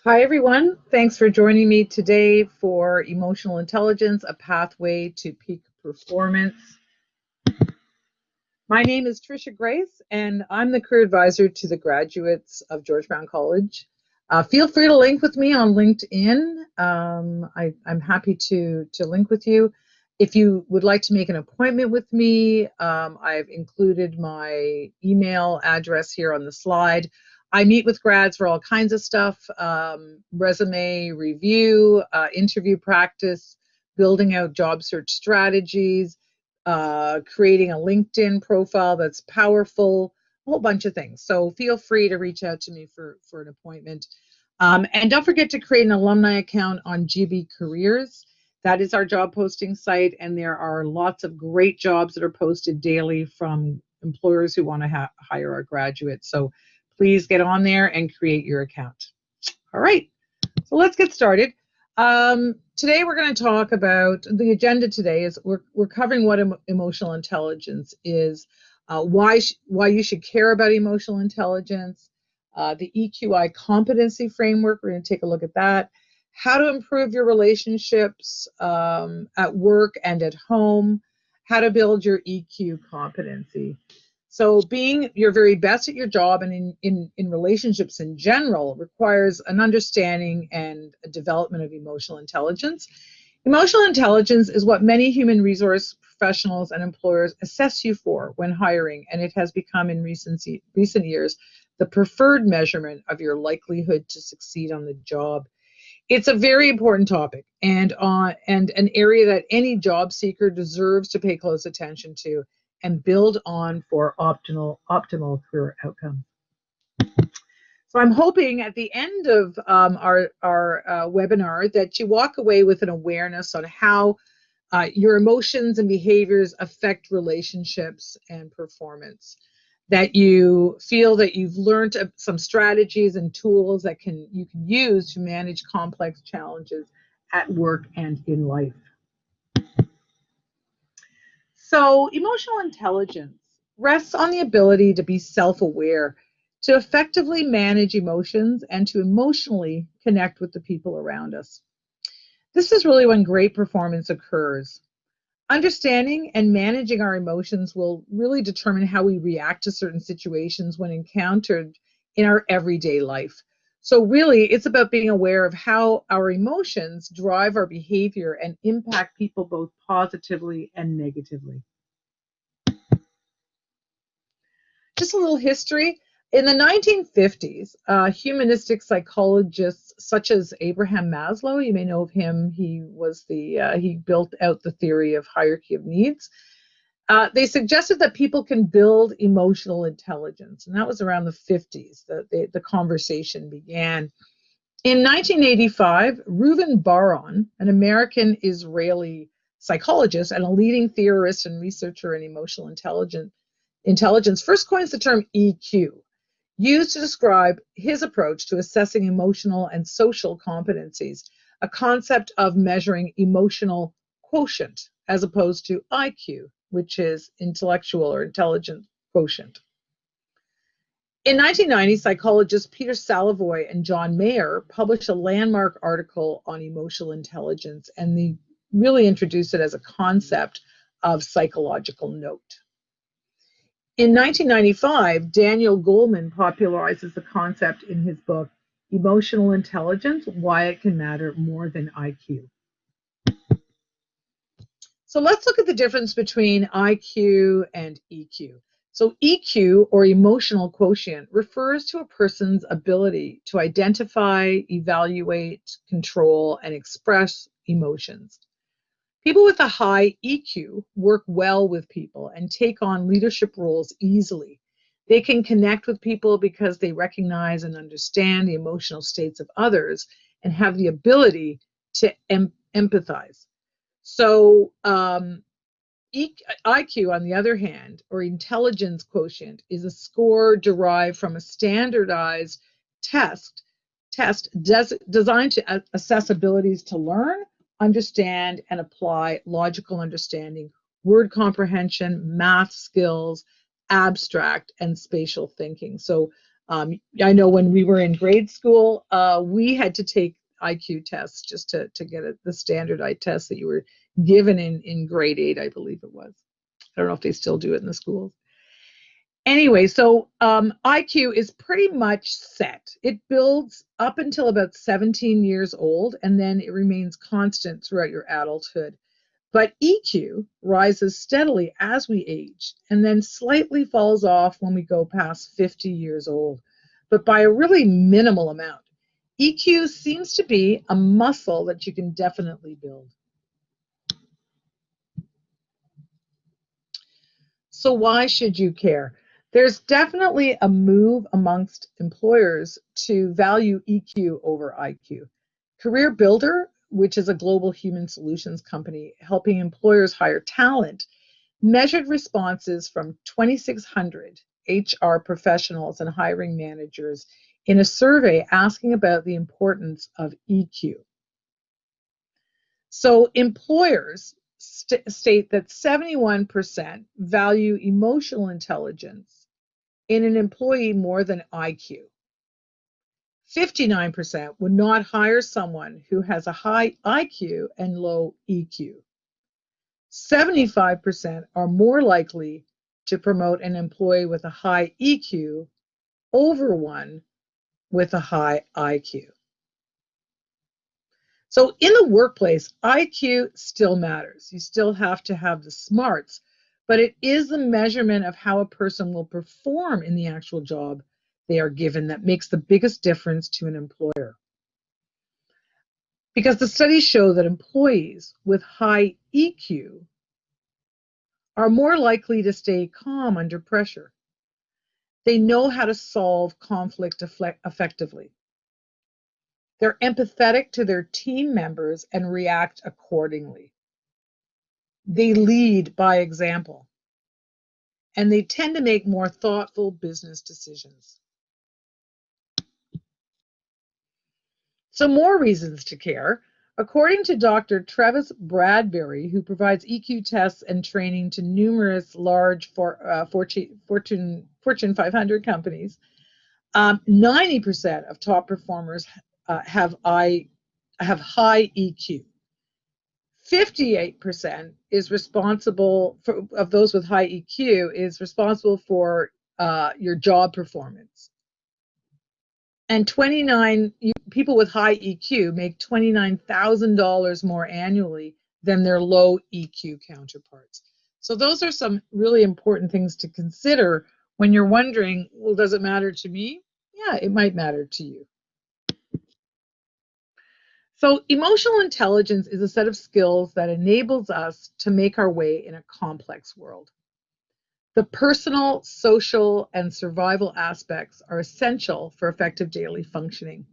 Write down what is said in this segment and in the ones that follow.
Hi, everyone. Thanks for joining me today for Emotional Intelligence, a Pathway to Peak Performance. My name is Trisha Grace, and I'm the career advisor to the graduates of George Brown College. Feel free to link with me on LinkedIn. I'm happy to link with you. If you would like to make an appointment with me, I've included my email address here on the slide. I meet with grads for all kinds of stuff, resume review, interview practice, building out job search strategies, creating a LinkedIn profile that's powerful, a whole bunch of things. So feel free to reach out to me for an appointment. And don't forget to create an alumni account on GB Careers. That is our job posting site, and there are lots of great jobs that are posted daily from employers who want to hire our graduates. So please get on there and create your account. All right, so let's get started. Today we're going to talk about the agenda. Today is we're covering what emotional intelligence is, why you should care about emotional intelligence, the EQI Competency Framework. We're going to take a look at that. How to improve your relationships at work and at home. How to build your EQ competency. So being your very best at your job and in relationships in general requires an understanding and a development of emotional intelligence. Emotional intelligence is what many human resource professionals and employers assess you for when hiring, and it has become in recent years the preferred measurement of your likelihood to succeed on the job. It's a very important topic and an area that any job seeker deserves to pay close attention to and build on for optimal career outcomes. So I'm hoping at the end of our webinar that you walk away with an awareness on how your emotions and behaviors affect relationships and performance. That you feel that you've learned some strategies and tools that you can use to manage complex challenges at work and in life. So emotional intelligence rests on the ability to be self-aware, to effectively manage emotions, and to emotionally connect with the people around us. This is really when great performance occurs. Understanding and managing our emotions will really determine how we react to certain situations when encountered in our everyday life. So really, it's about being aware of how our emotions drive our behavior and impact people both positively and negatively. Just a little history. In the 1950s, humanistic psychologists such as Abraham Maslow, you may know of him, he built out the theory of hierarchy of needs. They suggested that people can build emotional intelligence, and that was around the 50s that the conversation began. In 1985, Reuven Bar-On, an American-Israeli psychologist and a leading theorist and researcher in emotional intelligence, first coins the term EQ, used to describe his approach to assessing emotional and social competencies, a concept of measuring emotional quotient as opposed to IQ, which is intellectual or intelligent quotient. In 1990, psychologists Peter Salovey and John Mayer published a landmark article on emotional intelligence, and they really introduced it as a concept of psychological note. In 1995, Daniel Goleman popularizes the concept in his book, Emotional Intelligence, Why It Can Matter More Than IQ. So let's look at the difference between IQ and EQ. So EQ, or emotional quotient, refers to a person's ability to identify, evaluate, control, and express emotions. People with a high EQ work well with people and take on leadership roles easily. They can connect with people because they recognize and understand the emotional states of others and have the ability to empathize. So IQ, on the other hand, or intelligence quotient, is a score derived from a standardized test designed to assess abilities to learn, understand, and apply logical understanding, word comprehension, math skills, abstract, and spatial thinking. So I know when we were in grade school, we had to take IQ tests just to get the standardized test that you were given in grade 8, I believe it was. I don't know if they still do it in the schools. Anyway, so IQ is pretty much set. It builds up until about 17 years old, and then it remains constant throughout your adulthood. But EQ rises steadily as we age and then slightly falls off when we go past 50 years old, but by a really minimal amount. EQ seems to be a muscle that you can definitely build. So why should you care? There's definitely a move amongst employers to value EQ over IQ. Career Builder, which is a global human solutions company helping employers hire talent, measured responses from 2,600 HR professionals and hiring managers in a survey asking about the importance of EQ. So employers state that 71% value emotional intelligence in an employee more than IQ. 59% would not hire someone who has a high IQ and low EQ. 75% are more likely to promote an employee with a high EQ over one with a high IQ. So in the workplace, IQ still matters. You still have to have the smarts, but it is the measurement of how a person will perform in the actual job they are given that makes the biggest difference to an employer. Because the studies show that employees with high EQ are more likely to stay calm under pressure. They know how to solve conflict effectively. They're empathetic to their team members and react accordingly. They lead by example, and they tend to make more thoughtful business decisions. So more reasons to care. According to Dr. Travis Bradbury, who provides EQ tests and training to numerous large Fortune 500 companies, 90% of top performers have high EQ. 58% is responsible for, of those with high EQ is responsible for your job performance. And people with high EQ make $29,000 more annually than their low EQ counterparts. So those are some really important things to consider when you're wondering, well, does it matter to me? Yeah, it might matter to you. So emotional intelligence is a set of skills that enables us to make our way in a complex world. The personal, social, and survival aspects are essential for effective daily functioning.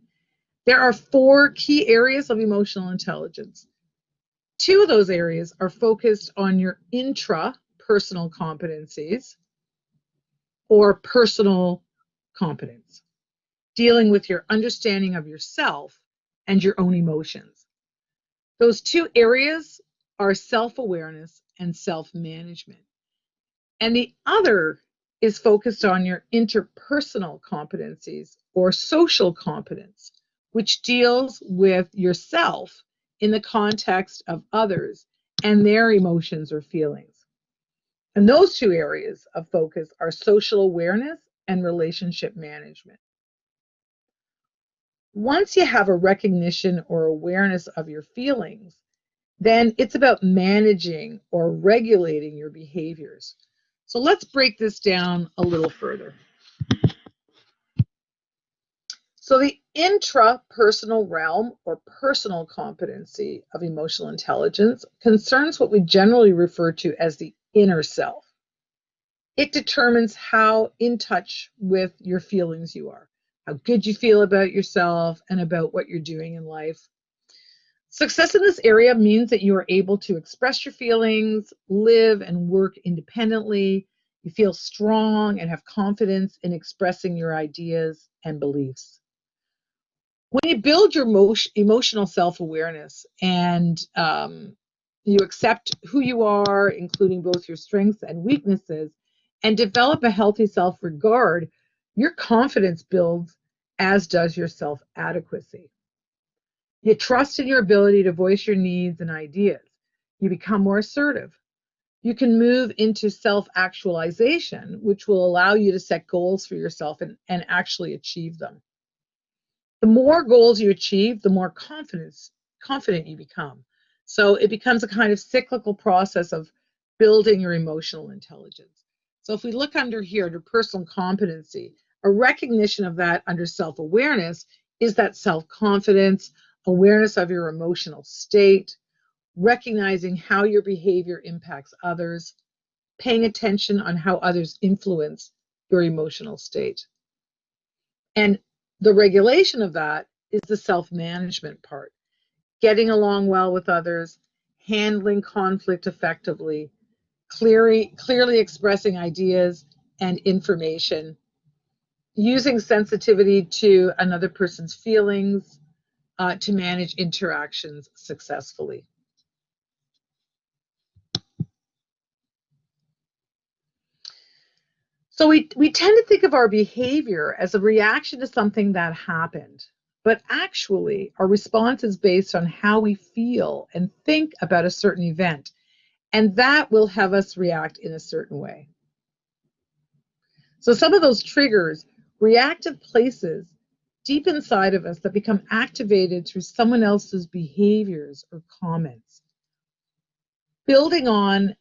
There are 4 key areas of emotional intelligence. 2 of those areas are focused on your intrapersonal competencies or personal competence, dealing with your understanding of yourself and your own emotions. Those 2 areas are self-awareness and self-management. And the other is focused on your interpersonal competencies or social competence, which deals with yourself in the context of others and their emotions or feelings. And those 2 areas of focus are social awareness and relationship management. Once you have a recognition or awareness of your feelings, then it's about managing or regulating your behaviors. So let's break this down a little further. So the intrapersonal realm or personal competency of emotional intelligence concerns what we generally refer to as the inner self. It determines how in touch with your feelings you are, how good you feel about yourself and about what you're doing in life. Success in this area means that you are able to express your feelings, live and work independently. You feel strong and have confidence in expressing your ideas and beliefs. When you build your emotional self-awareness and you accept who you are, including both your strengths and weaknesses, and develop a healthy self-regard, Your confidence builds, as does your self-adequacy. You trust in your ability to voice your needs and ideas. You become more assertive. You can move into self-actualization, which will allow you to set goals for yourself and actually achieve them. The more goals you achieve, the more confident you become. So it becomes a kind of cyclical process of building your emotional intelligence. So if we look under here, under personal competency, a recognition of that under self-awareness is that self-confidence, awareness of your emotional state, recognizing how your behavior impacts others, paying attention on how others influence your emotional state. And the regulation of that is the self-management part, getting along well with others, handling conflict effectively, clearly expressing ideas and information, using sensitivity to another person's feelings to manage interactions successfully. So we tend to think of our behavior as a reaction to something that happened, but actually our response is based on how we feel and think about a certain event, and that will have us react in a certain way. So some of those triggers, reactive places deep inside of us that become activated through someone else's behaviors or comments. Building on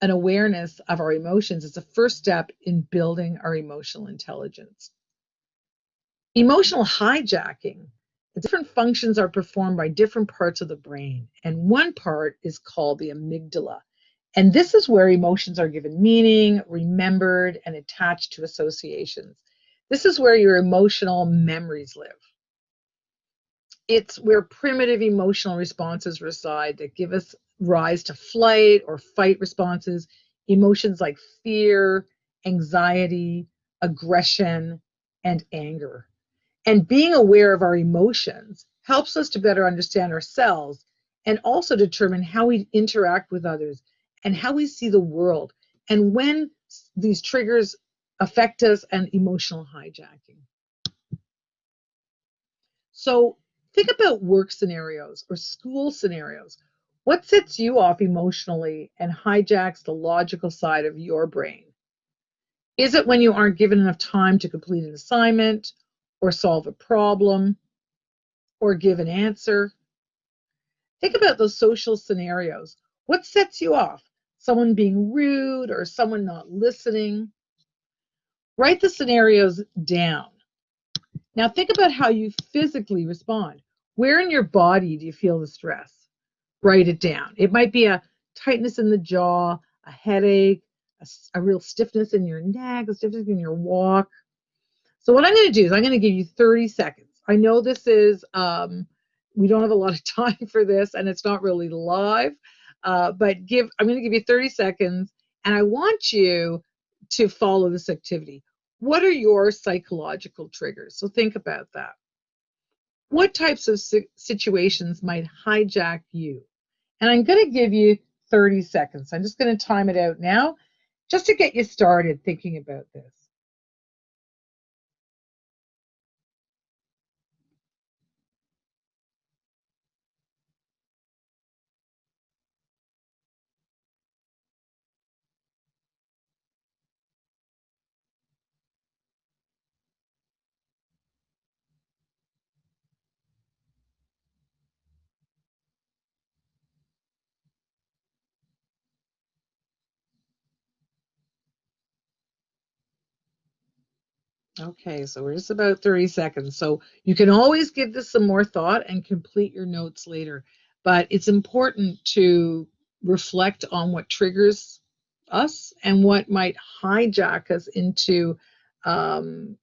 an awareness of our emotions is the first step in building our emotional intelligence. Emotional hijacking, the different functions are performed by different parts of the brain, and one part is called the amygdala. And this is where emotions are given meaning, remembered, and attached to associations. This is where your emotional memories live. It's where primitive emotional responses reside that give us rise to flight or fight responses, emotions like fear, anxiety, aggression, and anger. And being aware of our emotions helps us to better understand ourselves and also determine how we interact with others and how we see the world and when these triggers affect us and emotional hijacking. So think about work scenarios or school scenarios. What sets you off emotionally and hijacks the logical side of your brain? Is it when you aren't given enough time to complete an assignment or solve a problem or give an answer? Think about those social scenarios. What sets you off? Someone being rude or someone not listening? Write the scenarios down. Now think about how you physically respond. Where in your body do you feel the stress? Write it down. It might be a tightness in the jaw, a headache, a real stiffness in your neck, a stiffness in your walk. So what I'm going to do is I'm going to give you 30 seconds. I know this is, we don't have a lot of time for this and it's not really live, but I'm going to give you 30 seconds and I want you to follow this activity. What are your psychological triggers? So think about that. What types of situations might hijack you? And I'm going to give you 30 seconds. I'm just going to time it out now just to get you started thinking about this. Okay, so we're just about 30 seconds. So you can always give this some more thought and complete your notes later. But it's important to reflect on what triggers us and what might hijack us into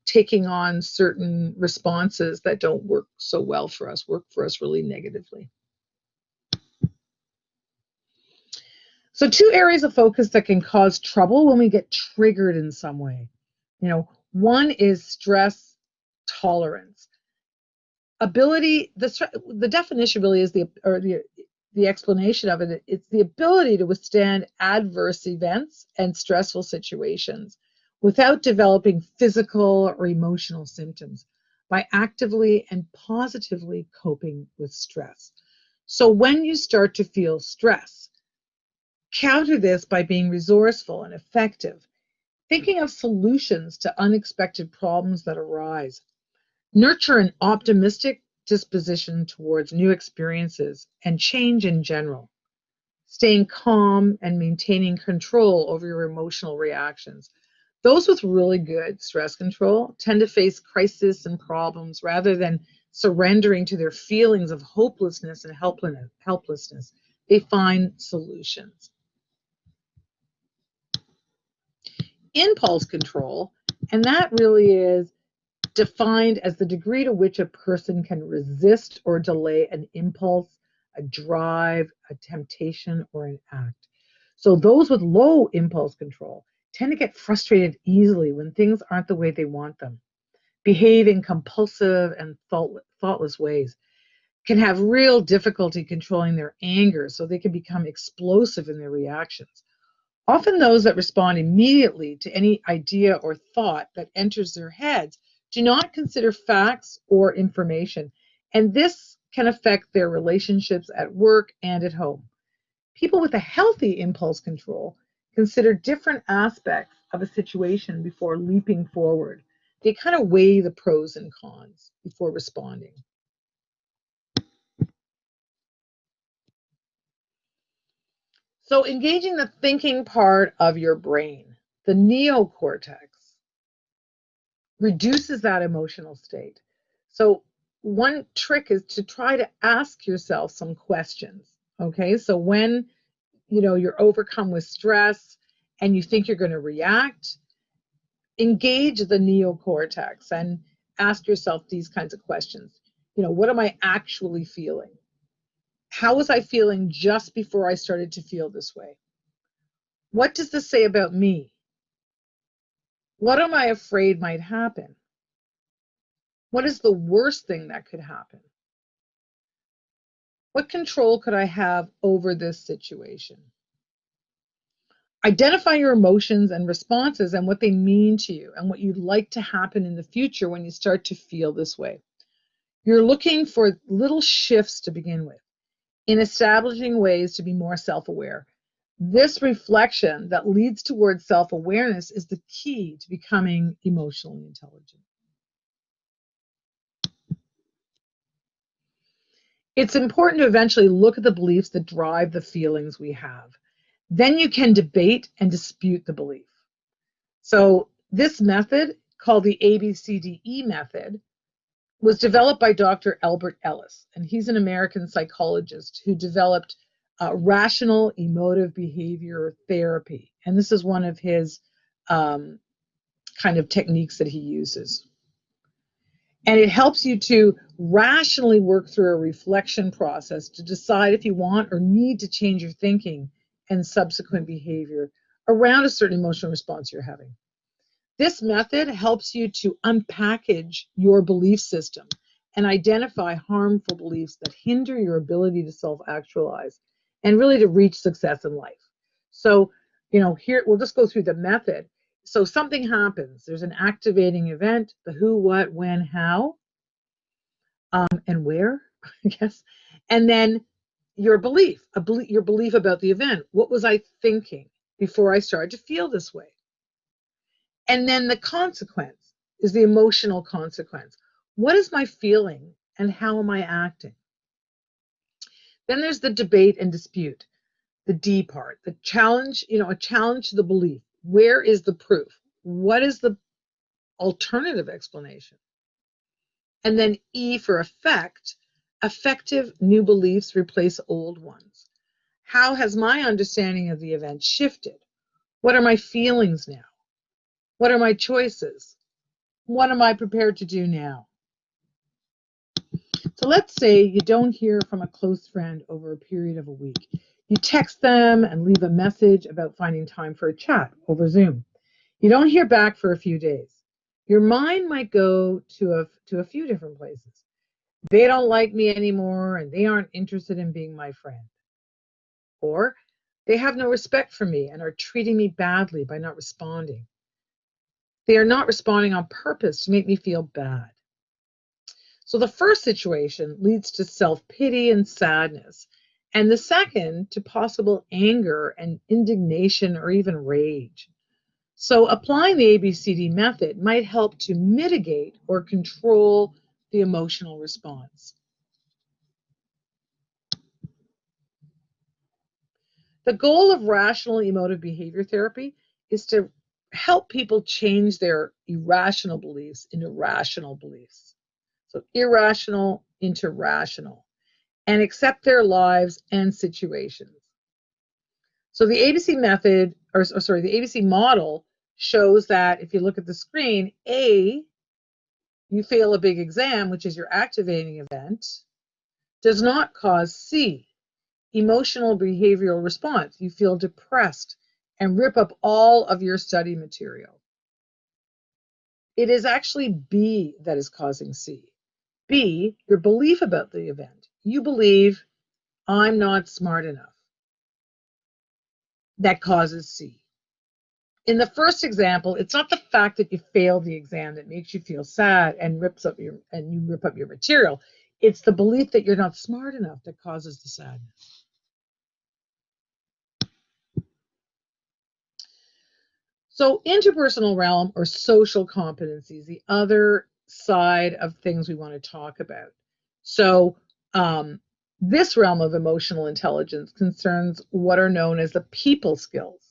taking on certain responses that don't work so well for us, work for us really negatively. So two areas of focus that can cause trouble when we get triggered in some way. One is stress tolerance. The definition really is the explanation of it's the ability to withstand adverse events and stressful situations without developing physical or emotional symptoms, by actively and positively coping with stress. So when you start to feel stress, counter this by being resourceful and effective, thinking of solutions to unexpected problems that arise. Nurture an optimistic disposition towards new experiences and change in general. Staying calm and maintaining control over your emotional reactions. Those with really good stress control tend to face crisis and problems rather than surrendering to their feelings of hopelessness and helplessness. They find solutions. Impulse control, and that really is defined as the degree to which a person can resist or delay an impulse, a drive, a temptation, or an act. So those with low impulse control tend to get frustrated easily when things aren't the way they want them, behave in compulsive and thoughtless ways, can have real difficulty controlling their anger, so they can become explosive in their reactions. Often those that respond immediately to any idea or thought that enters their heads do not consider facts or information, and this can affect their relationships at work and at home. People with a healthy impulse control consider different aspects of a situation before leaping forward. They kind of weigh the pros and cons before responding. So engaging the thinking part of your brain, the neocortex, reduces that emotional state. So one trick is to try to ask yourself some questions. Okay, so when you're overcome with stress and you think you're going to react, engage the neocortex and ask yourself these kinds of questions. What am I actually feeling? How was I feeling just before I started to feel this way? What does this say about me? What am I afraid might happen? What is the worst thing that could happen? What control could I have over this situation? Identify your emotions and responses and what they mean to you and what you'd like to happen in the future when you start to feel this way. You're looking for little shifts to begin with in establishing ways to be more self-aware. This reflection that leads towards self-awareness is the key to becoming emotionally intelligent. It's important to eventually look at the beliefs that drive the feelings we have. Then you can debate and dispute the belief. So this method, called the ABCDE method, was developed by Dr. Albert Ellis, and he's an American psychologist who developed rational emotive behavior therapy. And this is one of his kind of techniques that he uses. And it helps you to rationally work through a reflection process to decide if you want or need to change your thinking and subsequent behavior around a certain emotional response you're having. This method helps you to unpackage your belief system and identify harmful beliefs that hinder your ability to self-actualize and really to reach success in life. So, here we'll just go through the method. So something happens. There's an activating event, the who, what, when, how, and where, I guess. And then your belief, your belief about the event. What was I thinking before I started to feel this way? And then the consequence is the emotional consequence. What is my feeling and how am I acting? Then there's the debate and dispute, the D part, the challenge, a challenge to the belief. Where is the proof? What is the alternative explanation? And then E for effect, effective new beliefs replace old ones. How has my understanding of the event shifted? What are my feelings now? What are my choices? What am I prepared to do now? So let's say you don't hear from a close friend over a period of a week. You text them and leave a message about finding time for a chat over Zoom. You don't hear back for a few days. Your mind might go to a few different places. They don't like me anymore and they aren't interested in being my friend. Or they have no respect for me and are treating me badly by not responding. They are not responding on purpose to make me feel bad. So the first situation leads to self-pity and sadness, and the second to possible anger and indignation or even rage. So applying the ABCD method might help to mitigate or control the emotional response. The goal of rational emotive behavior therapy is to help people change their irrational beliefs into rational beliefs. So irrational into rational, and accept their lives and situations. So the ABC method, the ABC model shows that if you look at the screen, A, you fail a big exam, which is your activating event, does not cause C, emotional behavioral response. You feel depressed and rip up all of your study material. It is actually B that is causing C. B, your belief about the event. You believe I'm not smart enough. That causes C. In the first example, it's not the fact that you failed the exam that makes you feel sad and you rip up your material. It's the belief that you're not smart enough that causes the sadness. So interpersonal realm or social competencies, the other side of things we want to talk about. So this realm of emotional intelligence concerns what are known as the people skills.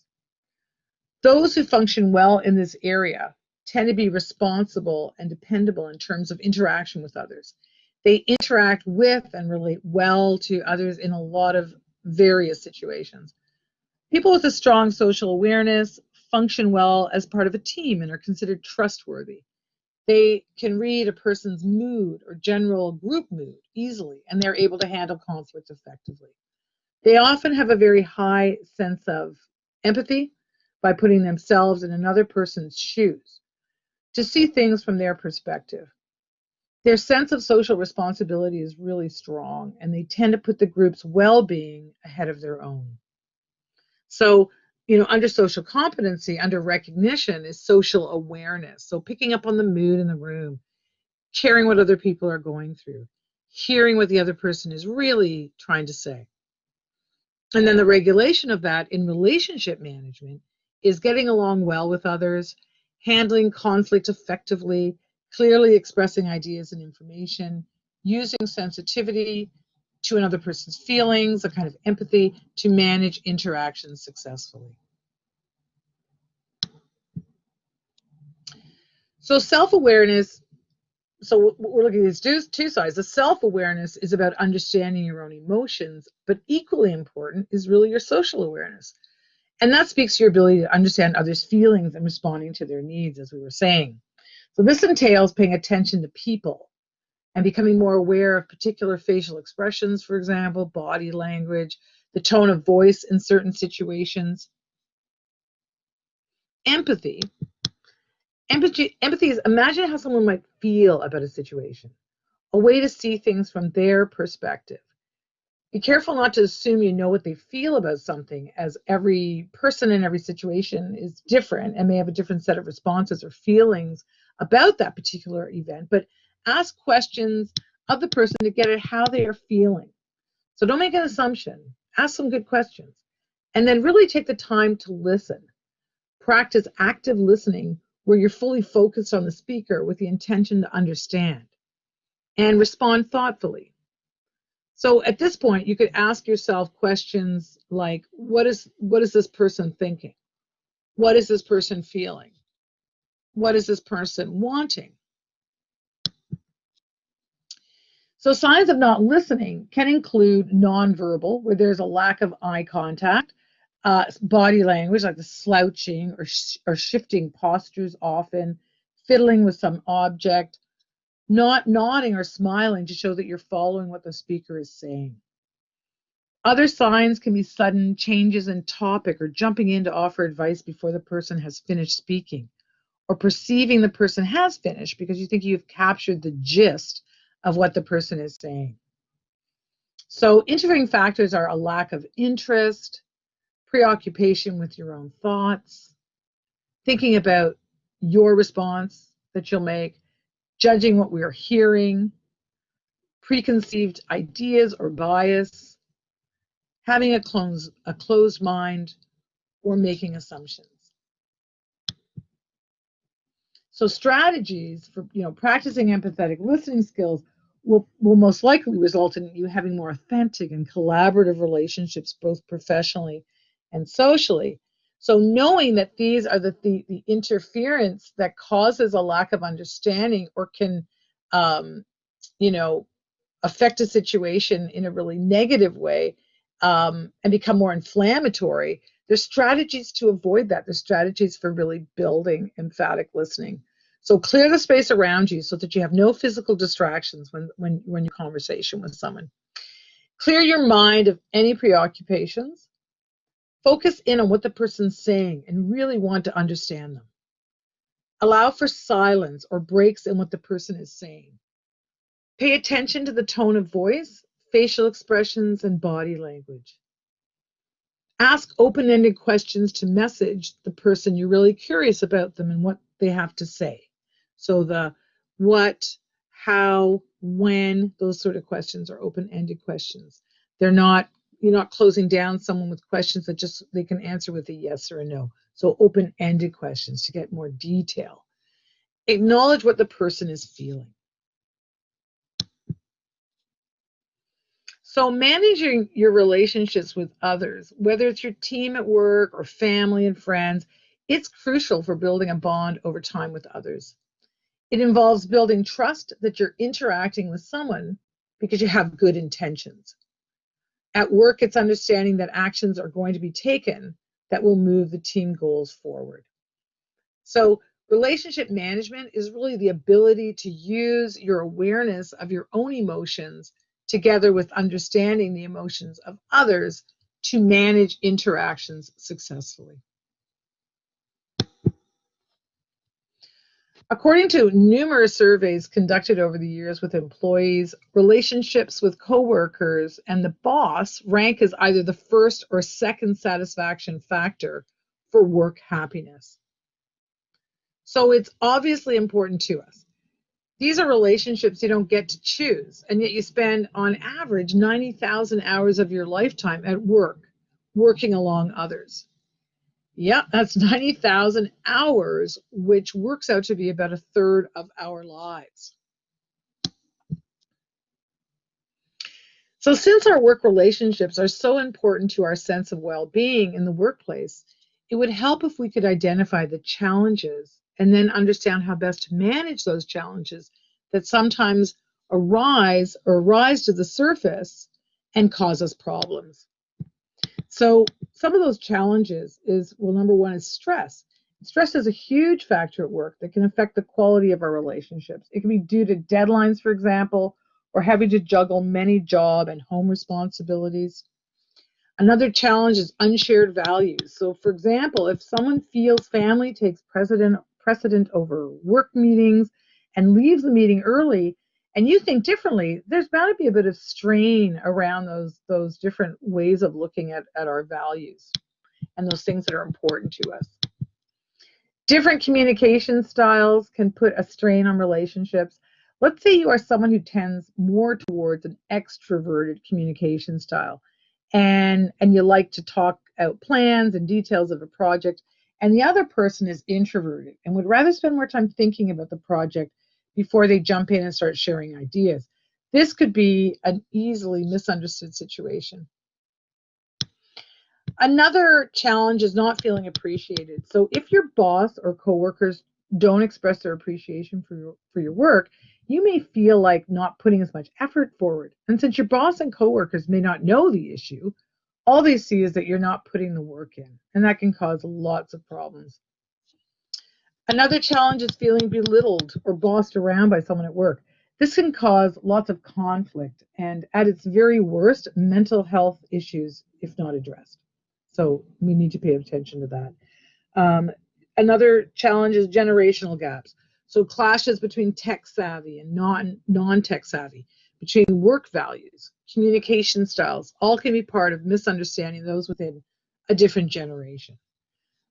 Those who function well in this area tend to be responsible and dependable in terms of interaction with others. They interact with and relate well to others in a lot of various situations. People with a strong social awareness function well as part of a team and are considered trustworthy. They can read a person's mood or general group mood easily, and they're able to handle conflict effectively. They often have a very high sense of empathy by putting themselves in another person's shoes to see things from their perspective. Their sense of social responsibility is really strong, and they tend to put the group's well-being ahead of their own. So, under social competency, under recognition is social awareness. So picking up on the mood in the room, caring what other people are going through, hearing what the other person is really trying to say. And then the regulation of that in relationship management is getting along well with others, handling conflict effectively, clearly expressing ideas and information, using sensitivity to another person's feelings, a kind of empathy to manage interactions successfully. So self-awareness, so we're looking at these two sides. The self-awareness is about understanding your own emotions, but equally important is really your social awareness. And that speaks to your ability to understand others' feelings and responding to their needs, as we were saying. So this entails paying attention to people and becoming more aware of particular facial expressions, for example, body language, the tone of voice in certain situations. Empathy is imagine how someone might feel about a situation, a way to see things from their perspective. Be careful not to assume you know what they feel about something, as every person in every situation is different and may have a different set of responses or feelings about that particular event. But ask questions of the person to get at how they are feeling. So don't make an assumption. Ask some good questions. And then really take the time to listen. Practice active listening where you're fully focused on the speaker with the intention to understand. And respond thoughtfully. So at this point, you could ask yourself questions like, what is this person thinking? What is this person feeling? What is this person wanting? So signs of not listening can include nonverbal, where there's a lack of eye contact, body language, like the slouching or shifting postures often, fiddling with some object, not nodding or smiling to show that you're following what the speaker is saying. Other signs can be sudden changes in topic or jumping in to offer advice before the person has finished speaking, or perceiving the person has finished because you think you've captured the gist of what the person is saying. So interfering factors are a lack of interest, preoccupation with your own thoughts, thinking about your response that you'll make, judging what we are hearing, preconceived ideas or bias, having a closed mind, or making assumptions. So strategies for practicing empathetic listening skills will most likely result in you having more authentic and collaborative relationships, both professionally and socially. So knowing that these are the interference that causes a lack of understanding or can affect a situation in a really negative way, and become more inflammatory, there's strategies to avoid that. There's strategies for really building emphatic listening. So clear the space around you so that you have no physical distractions when you're in conversation with someone. Clear your mind of any preoccupations. Focus in on what the person's saying and really want to understand them. Allow for silence or breaks in what the person is saying. Pay attention to the tone of voice, facial expressions, and body language. Ask open-ended questions to message the person you're really curious about them and what they have to say. So the what, how, when, those sort of questions are open-ended questions. You're not closing down someone with questions that just they can answer with a yes or a no. So open-ended questions to get more detail. Acknowledge what the person is feeling. So managing your relationships with others, whether it's your team at work or family and friends, it's crucial for building a bond over time with others. It involves building trust that you're interacting with someone because you have good intentions. At work, it's understanding that actions are going to be taken that will move the team goals forward. So relationship management is really the ability to use your awareness of your own emotions together with understanding the emotions of others to manage interactions successfully. According to numerous surveys conducted over the years with employees, relationships with coworkers and the boss rank as either the first or second satisfaction factor for work happiness. So it's obviously important to us. These are relationships you don't get to choose, and yet you spend, on average, 90,000 hours of your lifetime at work, working along others. Yeah, that's 90,000 hours, which works out to be about a third of our lives. So since our work relationships are so important to our sense of well-being in the workplace, it would help if we could identify the challenges and then understand how best to manage those challenges that sometimes arise to the surface and cause us problems. So some of those challenges is, well, number one is stress. Stress is a huge factor at work that can affect the quality of our relationships. It can be due to deadlines, for example, or having to juggle many job and home responsibilities. Another challenge is unshared values. So, for example, if someone feels family takes precedent over work meetings and leaves the meeting early, and you think differently, there's bound to be a bit of strain around those different ways of looking at our values and those things that are important to us. Different communication styles can put a strain on relationships. Let's say you are someone who tends more towards an extroverted communication style, and you like to talk out plans and details of a project, and the other person is introverted and would rather spend more time thinking about the project before they jump in and start sharing ideas. This could be an easily misunderstood situation. Another challenge is not feeling appreciated. So if your boss or coworkers don't express their appreciation for your work, you may feel like not putting as much effort forward. And since your boss and coworkers may not know the issue, all they see is that you're not putting the work in, and that can cause lots of problems. Another challenge is feeling belittled or bossed around by someone at work. This can cause lots of conflict and, at its very worst, mental health issues if not addressed. So we need to pay attention to that. Another challenge is generational gaps. So clashes between tech savvy and non-tech savvy, between work values, communication styles, all can be part of misunderstanding those within a different generation.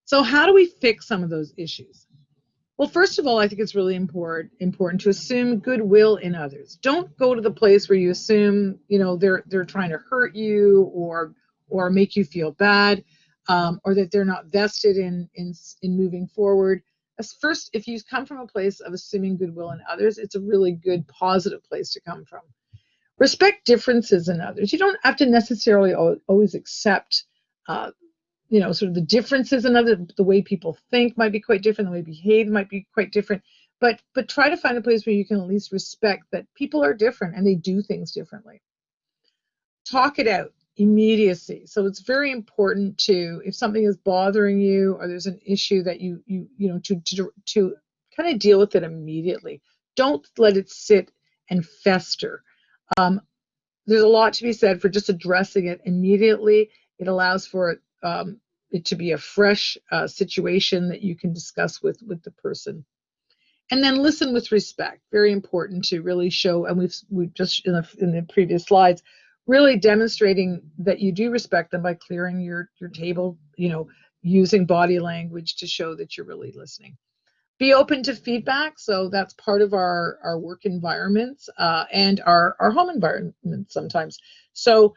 So how do we fix some of those issues? Well, first of all, I think it's really important to assume goodwill in others. Don't go to the place where you assume, they're trying to hurt you or make you feel bad, or that they're not vested in moving forward. As first, if you come from a place of assuming goodwill in others, it's a really good, positive place to come from. Respect differences in others. You don't have to necessarily always accept sort of the differences in other, the way people think might be quite different, the way they behave might be quite different, but try to find a place where you can at least respect that people are different and they do things differently. Talk it out. Immediacy. So it's very important to, if something is bothering you or there's an issue, that you to kind of deal with it immediately. Don't let it sit and fester. There's a lot to be said for just addressing it immediately. It allows for it to be a fresh situation that you can discuss with the person. And then listen with respect. Very important to really show, and we've just in the previous slides, really demonstrating that you do respect them by clearing your table, using body language to show that you're really listening. Be open to feedback. So that's part of our work environments and our home environment sometimes. So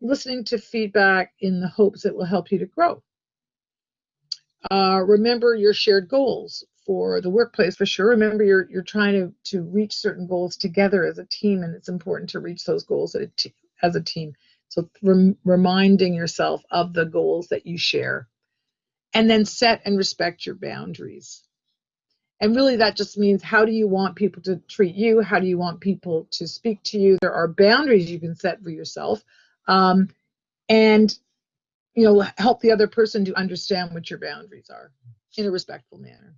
listening to feedback in the hopes it will help you to grow. Remember your shared goals for the workplace, for sure. Remember you're trying to reach certain goals together as a team, and it's important to reach those goals as a team. So reminding yourself of the goals that you share. And then set and respect your boundaries. And really that just means, how do you want people to treat you? How do you want people to speak to you? There are boundaries you can set for yourself. And help the other person to understand what your boundaries are in a respectful manner.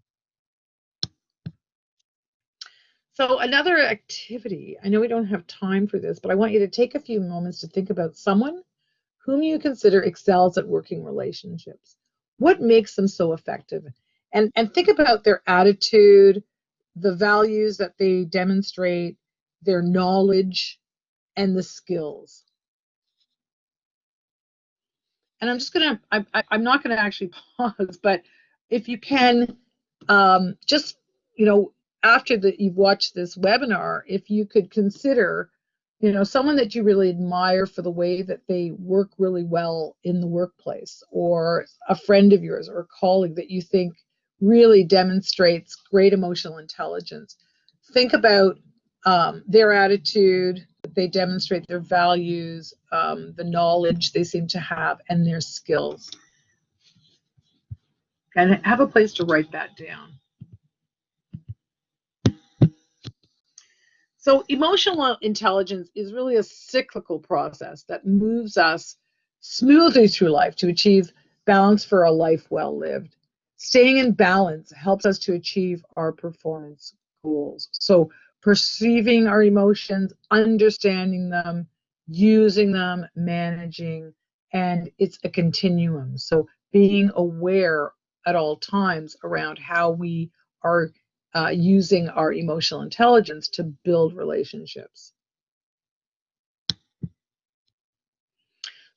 So another activity, I know we don't have time for this, but I want you to take a few moments to think about someone whom you consider excels at working relationships. What makes them so effective? And think about their attitude, the values that they demonstrate, their knowledge, and the skills. And I'm not gonna actually pause, but if you can, just, after you've watched this webinar, if you could consider, someone that you really admire for the way that they work really well in the workplace, or a friend of yours or a colleague that you think really demonstrates great emotional intelligence. Think about their attitude, they demonstrate their values, the knowledge they seem to have, and their skills. And have a place to write that down. So emotional intelligence is really a cyclical process that moves us smoothly through life to achieve balance for a life well lived. Staying in balance helps us to achieve our performance goals. So perceiving our emotions, understanding them, using them, managing, and it's a continuum. So being aware at all times around how we are using our emotional intelligence to build relationships.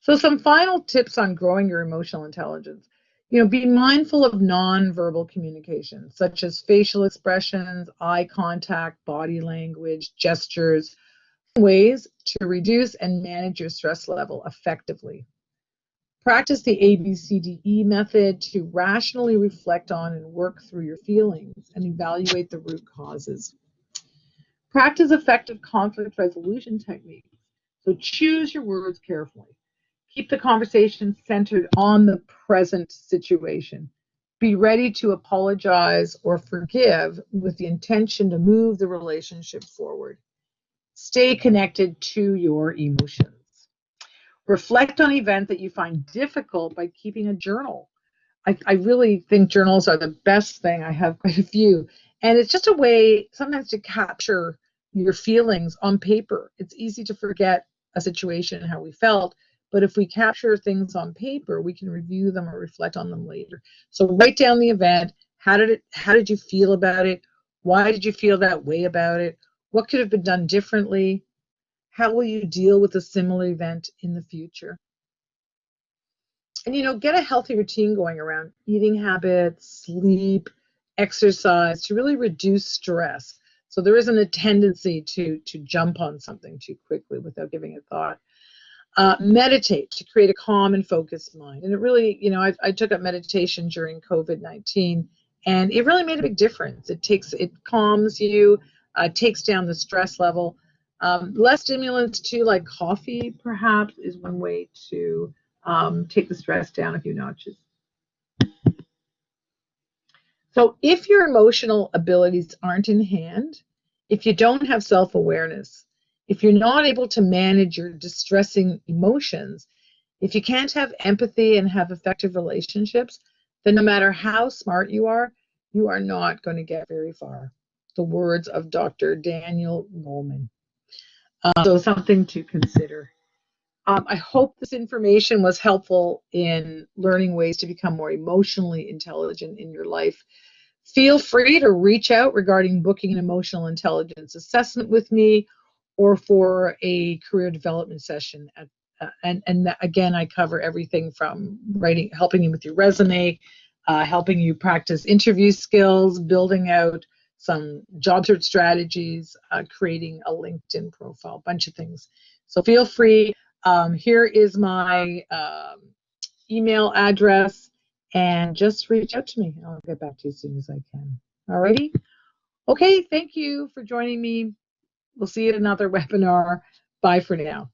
So some final tips on growing your emotional intelligence. Be mindful of nonverbal communication, such as facial expressions, eye contact, body language, gestures, ways to reduce and manage your stress level effectively. Practice the ABCDE method to rationally reflect on and work through your feelings and evaluate the root causes. Practice effective conflict resolution techniques. So choose your words carefully. Keep the conversation centered on the present situation. Be ready to apologize or forgive with the intention to move the relationship forward. Stay connected to your emotions. Reflect on events that you find difficult by keeping a journal. I really think journals are the best thing. I have quite a few. And it's just a way sometimes to capture your feelings on paper. It's easy to forget a situation and how we felt, but if we capture things on paper, we can review them or reflect on them later. So write down the event. How did you feel about it? Why did you feel that way about it? What could have been done differently? How will you deal with a similar event in the future? And get a healthy routine going around eating habits, sleep, exercise to really reduce stress. So there isn't a tendency to jump on something too quickly without giving it thought. Meditate to create a calm and focused mind. And it really, you know, I took up meditation during COVID-19, and it really made a big difference. It calms you, takes down the stress level. Less stimulants too, like coffee, perhaps, is one way to take the stress down a few notches. So if your emotional abilities aren't in hand, if you don't have self-awareness, if you're not able to manage your distressing emotions, if you can't have empathy and have effective relationships, then no matter how smart you are not going to get very far. The words of Dr. Daniel Goleman. So something to consider. I hope this information was helpful in learning ways to become more emotionally intelligent in your life. Feel free to reach out regarding booking an emotional intelligence assessment with me or for a career development session. And again, I cover everything from helping you with your resume, helping you practice interview skills, building out some job search strategies, creating a LinkedIn profile, a bunch of things. So feel free. Here is my email address, and just reach out to me. I'll get back to you as soon as I can. Alrighty? Okay, thank you for joining me. We'll see you at another webinar. Bye for now.